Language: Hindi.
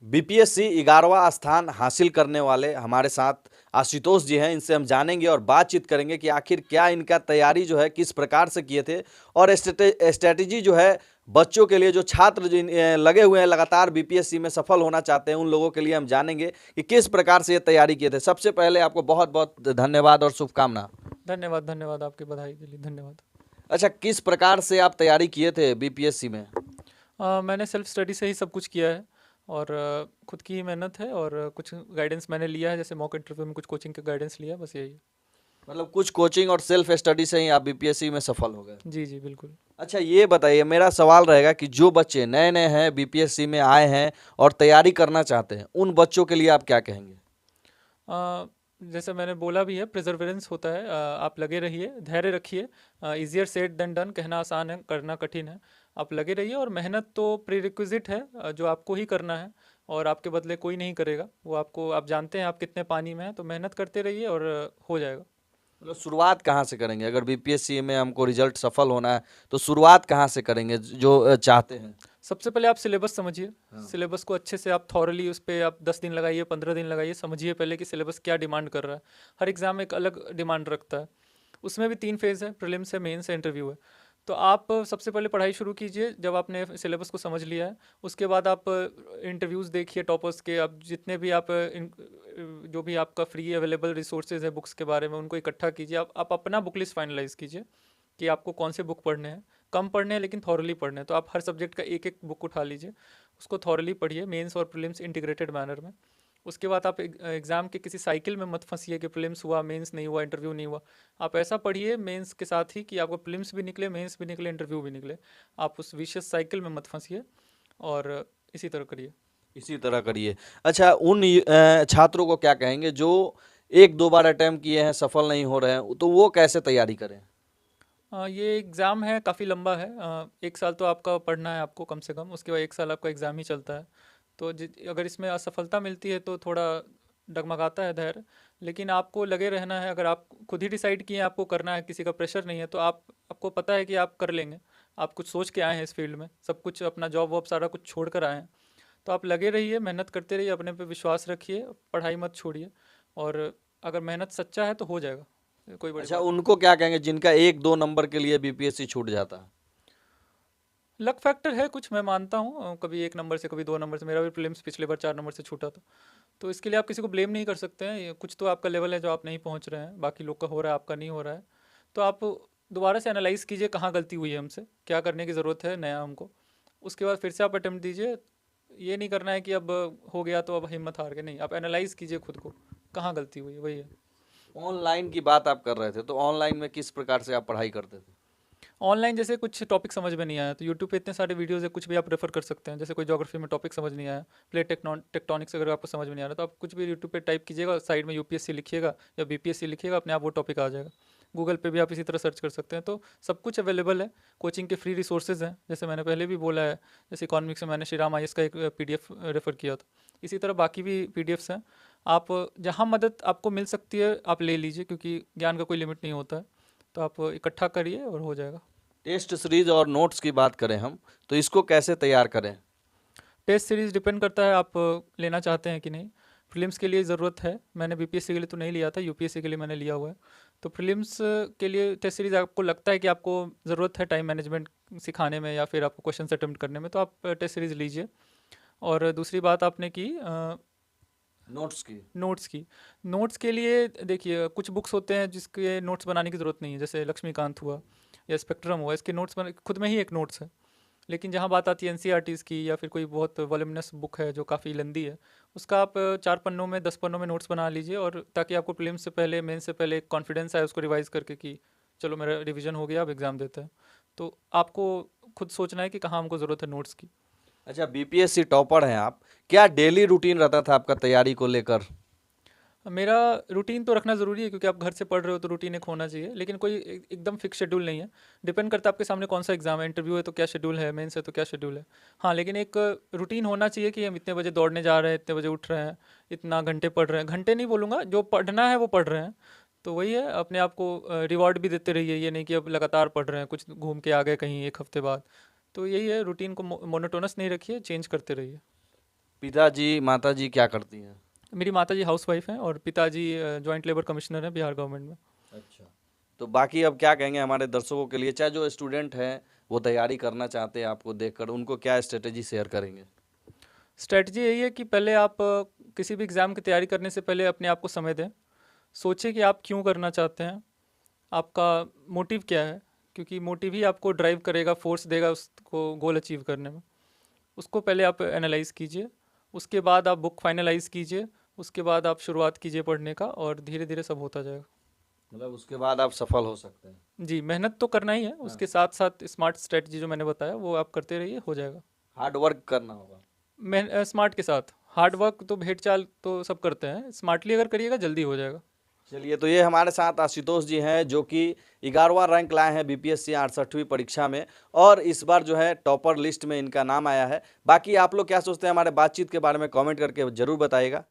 बीपीएससी 11वां स्थान हासिल करने वाले हमारे साथ आशुतोष जी हैं। इनसे हम जानेंगे और बातचीत करेंगे कि आखिर क्या इनका तैयारी जो है किस प्रकार से किए थे और स्ट्रेटेजी जो है बच्चों के लिए, जो छात्र जो लगे हुए हैं लगातार बीपीएससी में सफल होना चाहते हैं, उन लोगों के लिए हम जानेंगे कि किस प्रकार से ये तैयारी किए थे। सबसे पहले आपको बहुत बहुत धन्यवाद और शुभकामना। धन्यवाद धन्यवाद, आपकी बधाई के लिए धन्यवाद। अच्छा, किस प्रकार से आप तैयारी किए थे बीपीएससी में? मैंने सेल्फ स्टडी से ही सब कुछ किया है और खुद की ही मेहनत है और कुछ गाइडेंस मैंने लिया है, जैसे मॉक इंटरव्यू में कुछ कोचिंग का गाइडेंस लिया, बस यही है। मतलब कुछ कोचिंग और सेल्फ स्टडी से ही आप बीपीएससी में सफल हो गए? जी जी बिल्कुल। अच्छा, ये बताइए, मेरा सवाल रहेगा कि जो बच्चे नए नए हैं बीपीएससी में आए हैं और तैयारी करना चाहते हैं, उन बच्चों के लिए आप क्या कहेंगे? अ, जैसे मैंने बोला भी है, प्रिजर्वेरेंस होता है, आप लगे रहिए, धैर्य रखिए। इजियर सेड देन डन, कहना आसान है करना कठिन है। आप लगे रहिए और मेहनत तो प्रीरिक्विजिट है, जो आपको ही करना है और आपके बदले कोई नहीं करेगा। वो आपको, आप जानते हैं आप कितने पानी में हैं, तो मेहनत करते रहिए और हो जाएगा। मतलब शुरुआत कहाँ से करेंगे? अगर बीपीएससी में हमको रिजल्ट सफल होना है तो शुरुआत कहाँ से करेंगे जो चाहते हैं? सबसे पहले आप सिलेबस समझिए। हाँ। सिलेबस को अच्छे से आप थॉरली उस पे आप 10 दिन लगाइए, 15 दिन लगाइए, समझिए पहले कि सिलेबस क्या डिमांड कर रहा है। हर एग्ज़ाम एक अलग डिमांड रखता है। उसमें भी 3 फेज़ है, प्रीलिम्स है, मेंस है, इंटरव्यू है। तो आप सबसे पहले पढ़ाई शुरू कीजिए जब आपने सिलेबस को समझ लिया है। उसके बाद आप इंटरव्यूज़ देखिए टॉपर्स के, आप जितने भी आप जो भी आपका फ्री अवेलेबल रिसोर्सेज है बुक्स के बारे में, उनको इकट्ठा कीजिए। आप अपना बुक लिस्ट फाइनलाइज़ कीजिए कि आपको कौन से बुक पढ़ने हैं। कम पढ़ने हैं लेकिन थॉरली पढ़ने हैं, तो आप हर सब्जेक्ट का एक एक बुक उठा लीजिए, उसको थॉरली पढ़िए, मेंस और प्रीलिम्स इंटीग्रेटेड मैनर में। उसके बाद आप एग्ज़ाम के किसी साइकिल में मत फंसिए कि प्रीलिम्स हुआ, मेंस नहीं हुआ, इंटरव्यू नहीं हुआ। आप ऐसा पढ़िए मेंस के साथ ही कि आपको प्रीलिम्स भी निकले, मेंस भी निकले, इंटरव्यू भी निकले। आप उस विशियस साइकिल में मत फंसिए और इसी तरह करिए। इसी तरह करिए। अच्छा, उन छात्रों को क्या कहेंगे जो एक दो बार अटेम्प्ट किए हैं, सफल नहीं हो रहे हैं, तो वो कैसे तैयारी करें? ये एग्ज़ाम है, काफ़ी लंबा है। 1 साल तो आपका पढ़ना है आपको कम से कम, उसके बाद 1 साल आपका एग्ज़ाम ही चलता है। तो अगर इसमें असफलता मिलती है तो थोड़ा डगमगाता है धैर्य, लेकिन आपको लगे रहना है। अगर आप खुद ही डिसाइड किए आपको करना है, किसी का प्रेशर नहीं है, तो आपको पता है कि आप कर लेंगे। आप कुछ सोच के आए हैं इस फील्ड में, सब कुछ अपना जॉब वॉब सारा कुछ छोड़ कर आए हैं। तो आप लगे रहिए, मेहनत करते रहिए, अपने पे विश्वास रखिए, पढ़ाई मत छोड़िए और अगर मेहनत सच्चा है तो हो जाएगा, कोई बड़ी अच्छा, बात नहीं। उनको क्या कहेंगे जिनका एक दो नंबर के लिए बीपीएससी छूट जाता है? लक फैक्टर है कुछ, मैं मानता हूँ। कभी 1 नंबर से, कभी 2 नंबर से, मेरा भी प्रीलिम्स पिछले बार 4 नंबर से छूटा था। तो इसके लिए आप किसी को ब्लेम नहीं कर सकते हैं। ये कुछ तो आपका लेवल है जो आप नहीं पहुँच रहे हैं, बाकी लोग का हो रहा है, आपका नहीं हो रहा है। तो आप दोबारा से एनालाइज कीजिए कहाँ गलती हुई है हमसे, क्या करने की ज़रूरत है नया हमको। उसके बाद फिर से आप अटेम्प्ट दीजिए। ये नहीं करना है कि अब हो गया तो अब हिम्मत हार के, नहीं, आप एनालाइज कीजिए खुद को, कहाँ गलती हुई है, वही है। ऑनलाइन की बात आप कर रहे थे, तो ऑनलाइन में किस प्रकार से आप पढ़ाई करते थे? ऑनलाइन जैसे कुछ टॉपिक समझ में नहीं आया तो यूट्यूब पे इतने सारे वीडियोस है, कुछ भी आप रेफर कर सकते हैं। जैसे कोई ज्योग्राफी में टॉपिक समझ नहीं आया, प्लेट टेक्टोनिक्स अगर आपको समझ में नहीं आ रहा, तो आप कुछ भी यूट्यूब पे टाइप कीजिएगा, साइड में यूपीएससी लिखिएगा या बीपीएससी लिखिएगा, अपने आप वो टॉपिक आ जाएगा। गूगल पे भी आप इसी तरह सर्च कर सकते हैं, तो सब कुछ अवेलेबल है। कोचिंग के फ्री रिसोर्सेज हैं, जैसे मैंने पहले भी बोला है। जैसे इकोनॉमिक्स में मैंने श्री राम आईएएस का एक पीडीएफ रेफर किया था, इसी तरह बाकी भी पीडीएफ्स हैं। आप जहाँ मदद आपको मिल सकती है आप ले लीजिए, क्योंकि ज्ञान का कोई लिमिट नहीं होता है। तो आप इकट्ठा करिए और हो जाएगा। टेस्ट सीरीज और नोट्स की बात करें हम, तो इसको कैसे तैयार करें? टेस्ट सीरीज़ डिपेंड करता है आप लेना चाहते हैं कि नहीं। प्रीलिम्स के लिए ज़रूरत है, मैंने बीपीएससी के लिए तो नहीं लिया था, यूपीएससी के लिए मैंने लिया हुआ है। तो प्रीलिम्स के लिए टेस्ट सीरीज़ आपको लगता है कि आपको ज़रूरत है टाइम मैनेजमेंट सिखाने में या फिर आपको क्वेश्चन अटेम्प्ट करने में, तो आप टेस्ट सीरीज़ लीजिए। और दूसरी बात आपने की नोट्स की। नोट्स की। नोट्स के लिए देखिए, कुछ बुक्स होते हैं जिसके नोट्स बनाने की ज़रूरत नहीं है, जैसे लक्ष्मीकांत हुआ या स्पेक्ट्रम हुआ, इसके नोट्स बना खुद में ही एक नोट्स है। लेकिन जहाँ बात आती है एनसीईआरटीज़ की या फिर कोई बहुत वॉल्यूमिनस बुक है जो काफ़ी लंबी है, उसका आप 4 पन्नों में 10 पन्नों में नोट्स बना लीजिए, और ताकि आपको प्रीलिम्स से पहले, मेंस से पहले कॉन्फिडेंस आए उसको रिवाइज करके कि चलो मेरा रिवीजन हो गया, अब एग्ज़ाम देते हैं। तो आपको खुद सोचना है कि कहाँ हमको ज़रूरत है नोट्स की। अच्छा, बीपीएससी टॉपर हैं आप, क्या डेली रूटीन रहता था आपका तैयारी को लेकर? मेरा रूटीन तो रखना ज़रूरी है, क्योंकि आप घर से पढ़ रहे हो तो रूटीन एक होना चाहिए, लेकिन कोई एकदम फिक्स शेड्यूल नहीं है। डिपेंड करता है आपके सामने कौन सा एग्ज़ाम है, इंटरव्यू है तो क्या शेड्यूल है, मेंस है तो क्या शेड्यूल है। हाँ, लेकिन एक रूटीन होना चाहिए कि हम इतने बजे दौड़ने जा रहे हैं, इतने बजे उठ रहे हैं, इतना घंटे पढ़ रहे हैं। घंटे नहीं बोलूँगा, जो पढ़ना है वो पढ़ रहे हैं। तो वही है, अपने आप को रिवॉर्ड भी देते रहिए, ये नहीं कि अब लगातार पढ़ रहे हैं, कुछ घूम के आ गए कहीं 1 हफ्ते बाद। तो यही है, रूटीन को मोनोटोनस नहीं रखिए, चेंज करते रहिए। पिताजी माताजी क्या करती हैं? मेरी माताजी हाउसवाइफ हैं और पिताजी जॉइंट लेबर कमिश्नर हैं बिहार गवर्नमेंट में। अच्छा। तो बाकी अब क्या कहेंगे हमारे दर्शकों के लिए, चाहे जो स्टूडेंट हैं वो तैयारी करना चाहते हैं आपको देखकर, उनको क्या स्ट्रेटेजी शेयर करेंगे? स्ट्रेटजी यही है कि पहले आप किसी भी एग्ज़ाम की तैयारी करने से पहले अपने आप को समय दें। सोचें कि आप क्यों करना चाहते हैं, आपका मोटिव क्या है, क्योंकि मोटिव ही आपको ड्राइव करेगा, फोर्स देगा उसको गोल अचीव करने में। उसको पहले आप एनालाइज़ कीजिए, उसके बाद आप बुक फाइनलाइज़ कीजिए, उसके बाद आप शुरुआत कीजिए पढ़ने का और धीरे धीरे सब होता जाएगा। मतलब उसके बाद आप सफल हो सकते हैं। जी, मेहनत तो करना ही है, उसके साथ साथ स्मार्ट स्ट्रेटजी जो मैंने बताया वो आप करते रहिए, हो जाएगा। हार्ड वर्क करना होगा। स्मार्ट के साथ हार्ड वर्क तो भेड़ चाल तो सब करते हैं, स्मार्टली अगर करिएगा जल्दी हो जाएगा। चलिए, तो ये हमारे साथ आशुतोष जी हैं जो कि 11वां रैंक लाए हैं बीपीएससी 68वीं परीक्षा में, और इस बार जो है टॉपर लिस्ट में इनका नाम आया है। बाकी आप लोग क्या सोचते हैं हमारे बातचीत के बारे में कमेंट करके ज़रूर बताइएगा।